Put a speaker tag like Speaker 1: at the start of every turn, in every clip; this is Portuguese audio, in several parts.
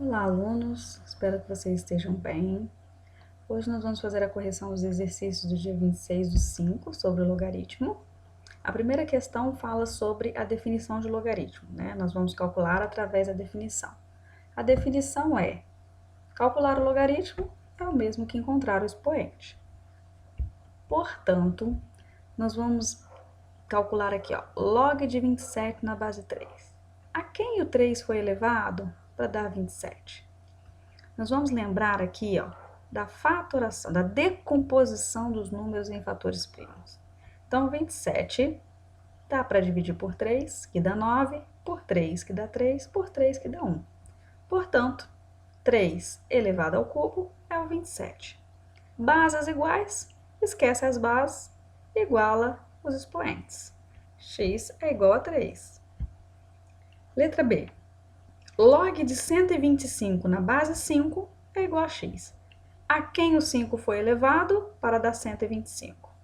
Speaker 1: Olá, alunos! Espero que vocês estejam bem. Hoje nós vamos fazer a correção dos exercícios do dia 26/5 sobre o logaritmo. A primeira questão fala sobre a definição de logaritmo, né? Nós vamos calcular através da definição. A definição é: calcular o logaritmo é o mesmo que encontrar o expoente. Portanto, nós vamos calcular aqui, ó, log de 27 na base 3. A quem o 3 foi elevado para dar 27? Nós vamos lembrar aqui, ó, da fatoração, da decomposição dos números em fatores primos. Então, 27 dá para dividir por 3, que dá 9, por 3, que dá 3, por 3, que dá 1. Portanto, 3 elevado ao cubo é o 27. Bases iguais, esquece as bases, iguala os expoentes. X é igual a 3. Letra B. Log de 125 na base 5 é igual a x. A quem o 5 foi elevado para dar 125?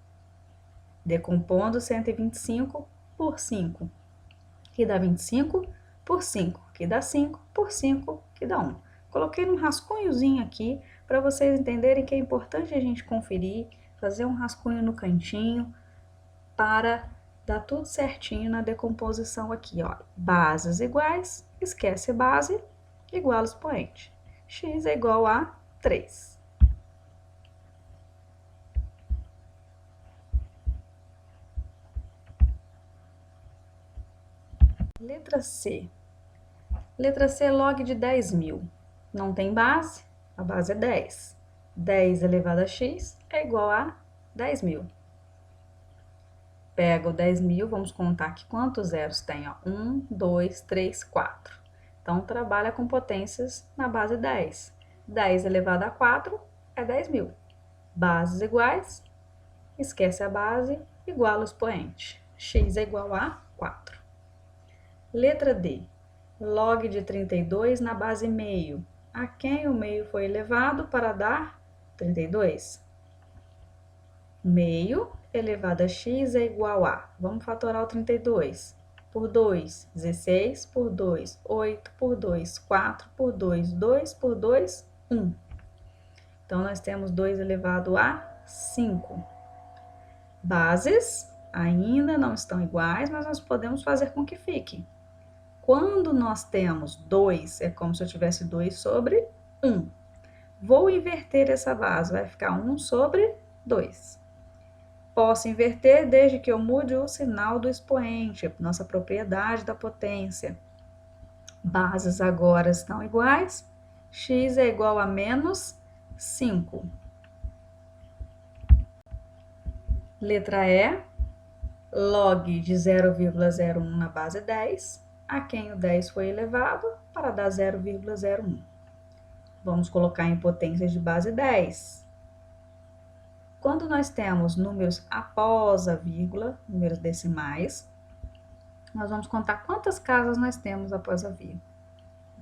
Speaker 1: Decompondo 125 por 5, que dá 25, por 5, que dá 5, por 5, que dá 1. Coloquei um rascunhozinho aqui para vocês entenderem que é importante a gente conferir, fazer um rascunho no cantinho para dar tudo certinho na decomposição aqui, ó. Bases iguais, esquece base, igual expoente. X é igual a 3. Letra C. Letra C, log de 10.000. Não tem base, a base é 10. 10 elevado a x é igual a 10.000. Pega o 10.000, vamos contar aqui quantos zeros tem, ó. 1, 2, 3, 4. Então, trabalha com potências na base 10. 10 elevado a 4 é 10.000. Bases iguais, esquece a base, iguala o expoente. X é igual a 4. Letra D. Log de 32 na base meio. A quem o meio foi elevado para dar 32? Meio elevado a x é igual a, vamos fatorar o 32. Por 2, 16, por 2, 8, por 2, 4, por 2, 2, por 2, 1. Então, nós temos 2 elevado a 5. Bases ainda não estão iguais, mas nós podemos fazer com que fique. Quando nós temos 2, é como se eu tivesse 2 sobre 1. Vou inverter essa base, vai ficar 1 sobre 2. Posso inverter desde que eu mude o sinal do expoente, nossa propriedade da potência. Bases agora estão iguais, x é igual a menos 5. Letra E, log de 0,01 na base 10, a quem o 10 foi elevado para dar 0,01. Vamos colocar em potências de base 10. Quando nós temos números após a vírgula, números decimais, nós vamos contar quantas casas nós temos após a vírgula.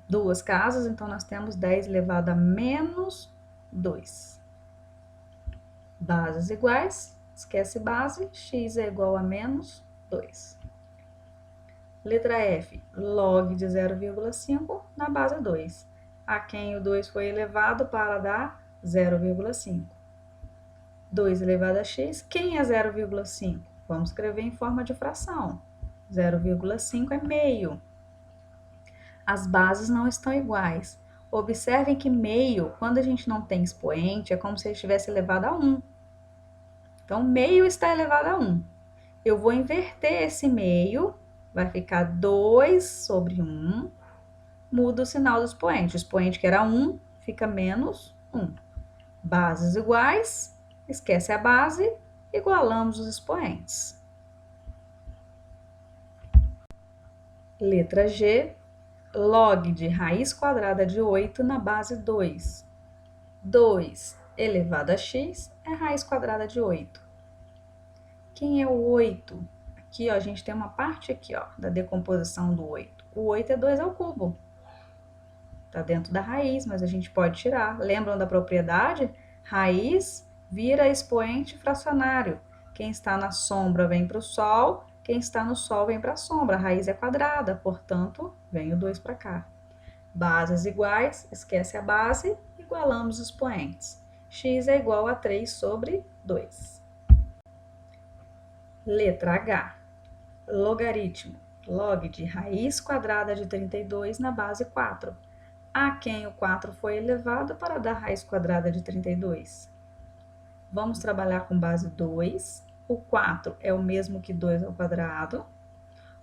Speaker 1: 2 casas, então nós temos 10 elevado a menos 2. Bases iguais, esquece base, x é igual a menos 2. Letra F, log de 0,5 na base 2. A quem o 2 foi elevado para dar 0,5. 2 elevado a x, quem é 0,5? Vamos escrever em forma de fração. 0,5 é meio. As bases não estão iguais. Observem que meio, quando a gente não tem expoente, é como se ele estivesse elevado a 1. Então, meio está elevado a 1. Eu vou inverter esse meio, vai ficar 2 sobre 1. Muda o sinal do expoente. O expoente que era 1, fica menos 1. Bases iguais, esquece a base, igualamos os expoentes. Letra G, log de raiz quadrada de 8 na base 2. 2 elevado a x é raiz quadrada de 8. Quem é o 8? Aqui, ó, a gente tem uma parte aqui, ó, da decomposição do 8. O 8 é 2 ao cubo. Tá dentro da raiz, mas a gente pode tirar. Lembram da propriedade? Raiz vira expoente fracionário. Quem está na sombra vem para o sol, quem está no sol vem para a sombra. A raiz é quadrada, portanto, vem o 2 para cá. Bases iguais, esquece a base, igualamos os expoentes. X é igual a 3 sobre 2. Letra H. Logaritmo. Log de raiz quadrada de 32 na base 4. A quem o 4 foi elevado para dar raiz quadrada de 32. Vamos trabalhar com base 2. O 4 é o mesmo que 2 ao quadrado.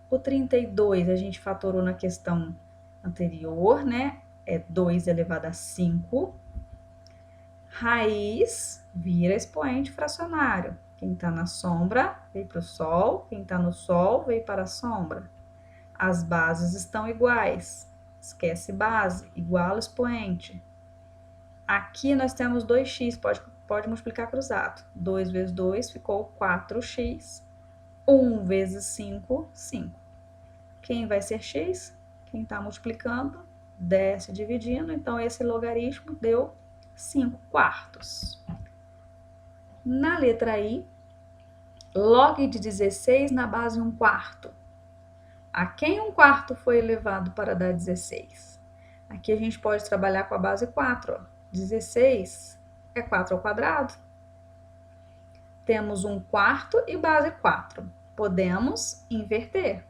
Speaker 1: O 32 a gente fatorou na questão anterior, né? É 2 elevado a 5. Raiz vira expoente fracionário. Quem está na sombra veio para o sol, quem está no sol veio para a sombra. As bases estão iguais. Esquece base, igual expoente. Aqui nós temos 2x, pode multiplicar cruzado. 2 vezes 2 ficou 4x. 1 vezes 5, 5. Quem vai ser x? Quem está multiplicando, desce dividindo. Então, esse logaritmo deu 5 quartos. Na letra I, log de 16 na base 1 quarto. A quem 1 quarto foi elevado para dar 16? Aqui a gente pode trabalhar com a base 4. Ó. 16 é 4 ao quadrado. Temos 1 quarto e base 4. Podemos inverter.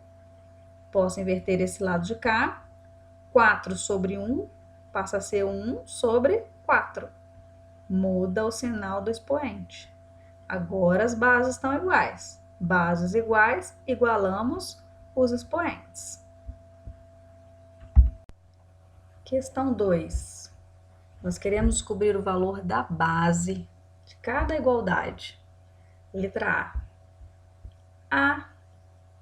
Speaker 1: Posso inverter esse lado de cá. 4 sobre 1 passa a ser 1 sobre 4. Muda o sinal do expoente. Agora as bases estão iguais. Bases iguais, igualamos os expoentes. Questão 2. Nós queremos descobrir o valor da base de cada igualdade. Letra A. A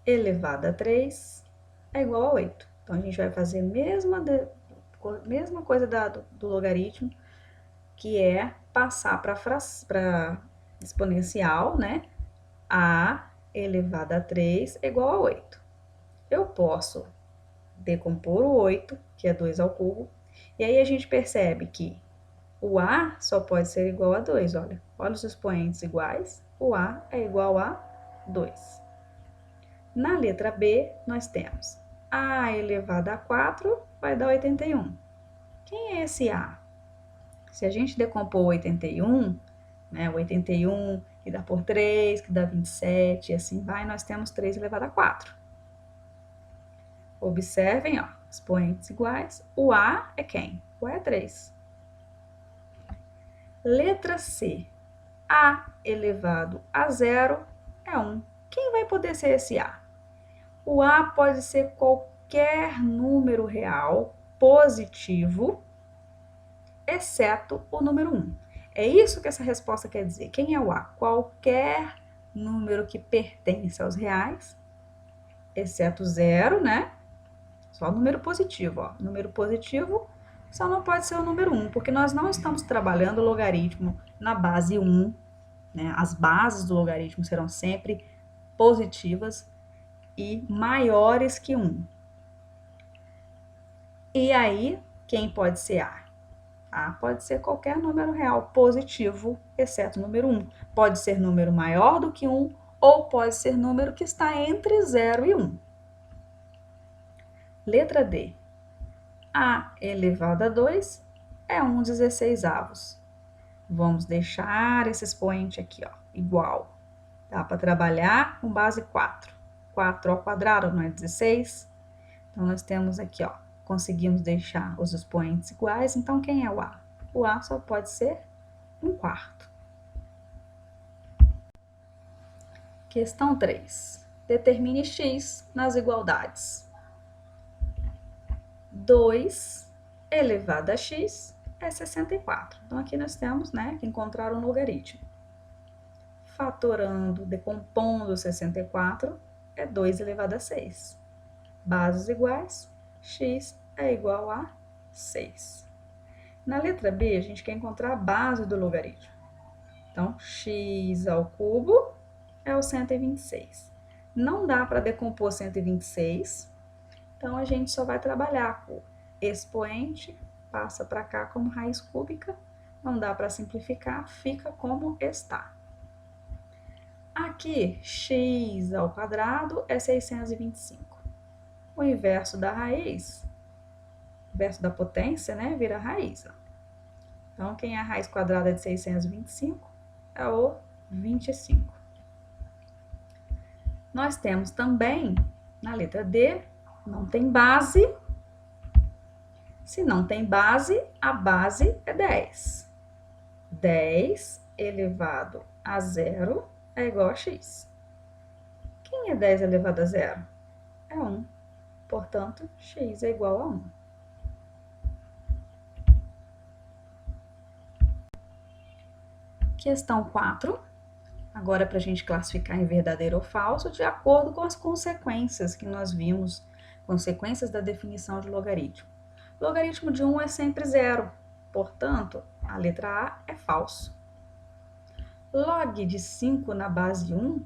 Speaker 1: elevado a 3 é igual a 8. Então, a gente vai fazer a mesma coisa do logaritmo, que é passar para exponencial, né? A elevado a 3 é igual a 8. Eu posso decompor o 8, que é 2 ao cubo, e aí a gente percebe que o A só pode ser igual a 2, olha. Olha os expoentes iguais, o A é igual a 2. Na letra B, nós temos A elevado a 4 vai dar 81. Quem é esse A? Se a gente decompor 81, né, 81 que dá por 3, que dá 27, e assim vai, nós temos 3 elevado a 4. Observem, ó, expoentes iguais. O A é quem? O A é 3. Letra C. A elevado a 0 é 1. Quem vai poder ser esse A? O A pode ser qualquer número real positivo, exceto o número 1. É isso que essa resposta quer dizer. Quem é o A? Qualquer número que pertence aos reais, exceto 0, né? Só número positivo, ó. Número positivo só não pode ser o número 1, porque nós não estamos trabalhando o logaritmo na base 1, né? As bases do logaritmo serão sempre positivas e maiores que 1. E aí, quem pode ser A? A pode ser qualquer número real positivo, exceto o número 1. Pode ser número maior do que 1 ou pode ser número que está entre 0 e 1. Letra D. A elevado a 2 é 1/16. Vamos deixar esse expoente aqui, ó, igual. Dá para trabalhar com base 4. 4 ao quadrado não é 16? Então, nós temos aqui, ó, conseguimos deixar os expoentes iguais. Então, quem é o A? O A só pode ser 1 quarto. Questão 3. Determine x nas igualdades. 2 elevado a x é 64. Então, aqui nós temos, né, que encontrar um logaritmo. Fatorando, decompondo 64, é 2 elevado a 6. Bases iguais, x é igual a 6. Na letra B, a gente quer encontrar a base do logaritmo. Então, x ao cubo é o 126. Não dá para decompor 126, então a gente só vai trabalhar com expoente, passa para cá como raiz cúbica, não dá para simplificar, fica como está. Aqui, x ao quadrado é 625. O inverso da raiz, verso da potência, né, vira raiz. Ó. Então, quem é a raiz quadrada de 625 é o 25. Nós temos também, na letra D, não tem base. Se não tem base, a base é 10. 10 elevado a 0 é igual a x. Quem é 10 elevado a 0? É 1. Portanto, x é igual a 1. Questão 4. Agora, para a gente classificar em verdadeiro ou falso, de acordo com as consequências que nós vimos, consequências da definição de logaritmo. Logaritmo de 1 é sempre 0, portanto, a letra A é falso. Log de 5 na base 1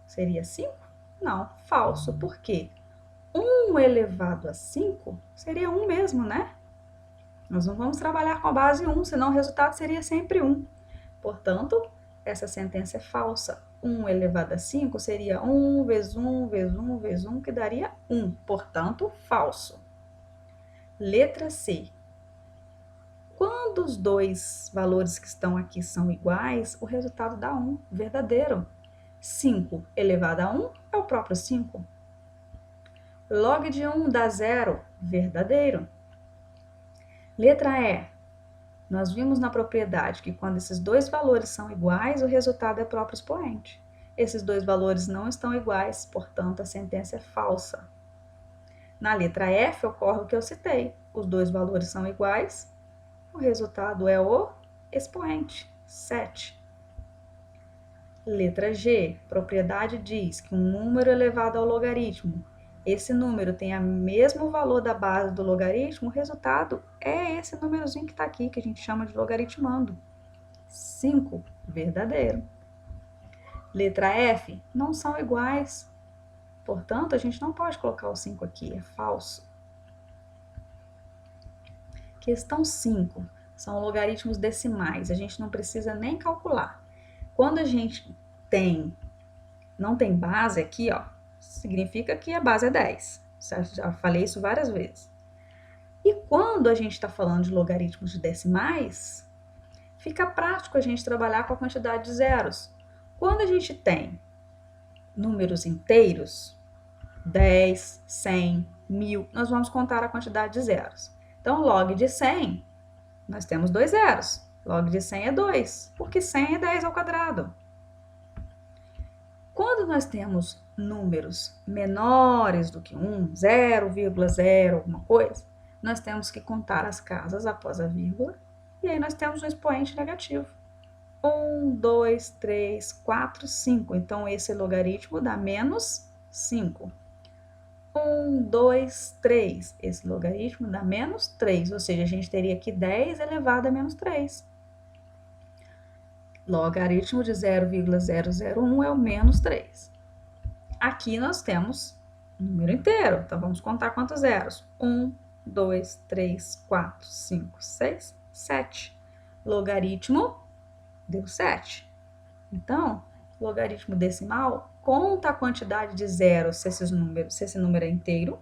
Speaker 1: seria 5? Não, falso. Por quê? 1 elevado a 5 seria 1 mesmo, né? Nós não vamos trabalhar com a base 1, senão o resultado seria sempre 1. Portanto, essa sentença é falsa. 1 elevado a 5 seria 1 vezes 1 vezes 1 vezes 1, que daria 1. Portanto, falso. Letra C. Quando os dois valores que estão aqui são iguais, o resultado dá 1, verdadeiro. 5 elevado a 1 é o próprio 5. Log de 1 dá 0, verdadeiro. Letra E. Nós vimos na propriedade que quando esses dois valores são iguais, o resultado é próprio expoente. Esses dois valores não estão iguais, portanto, a sentença é falsa. Na letra F ocorre o que eu citei. Os dois valores são iguais, o resultado é o expoente, 7. Letra G, propriedade diz que um número elevado ao logaritmo, esse número tem o mesmo valor da base do logaritmo, o resultado é esse númerozinho que está aqui, que a gente chama de logaritmando. 5, verdadeiro. Letra F, não são iguais. Portanto, a gente não pode colocar o 5 aqui, é falso. Questão 5, são logaritmos decimais, a gente não precisa nem calcular. Quando a gente não tem base aqui, ó, significa que a base é 10. Já falei isso várias vezes. E quando a gente está falando de logaritmos de decimais, fica prático a gente trabalhar com a quantidade de zeros. Quando a gente tem números inteiros, 10, 100, 1000, nós vamos contar a quantidade de zeros. Então, log de 100, nós temos 2 zeros. Log de 100 é 2, porque 100 é 10 ao quadrado. Quando nós temos números menores do que 1, 0,0 alguma coisa, nós temos que contar as casas após a vírgula, e aí nós temos um expoente negativo. 1, 2, 3, 4, 5. Então, esse logaritmo dá menos 5. 1, 2, 3. Esse logaritmo dá menos 3, ou seja, a gente teria aqui 10 elevado a menos 3. Logaritmo de 0,001 é o menos 3. Aqui nós temos um número inteiro, então vamos contar quantos zeros. 1, 2, 3, 4, 5, 6, 7. Logaritmo deu 7. Então, logaritmo decimal conta a quantidade de zeros se esse número é inteiro,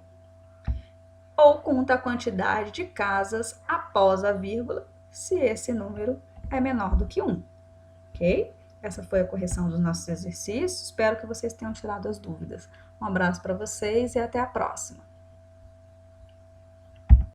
Speaker 1: ou conta a quantidade de casas após a vírgula se esse número é menor do que 1. Ok? Essa foi a correção dos nossos exercícios. Espero que vocês tenham tirado as dúvidas. Um abraço para vocês e até a próxima.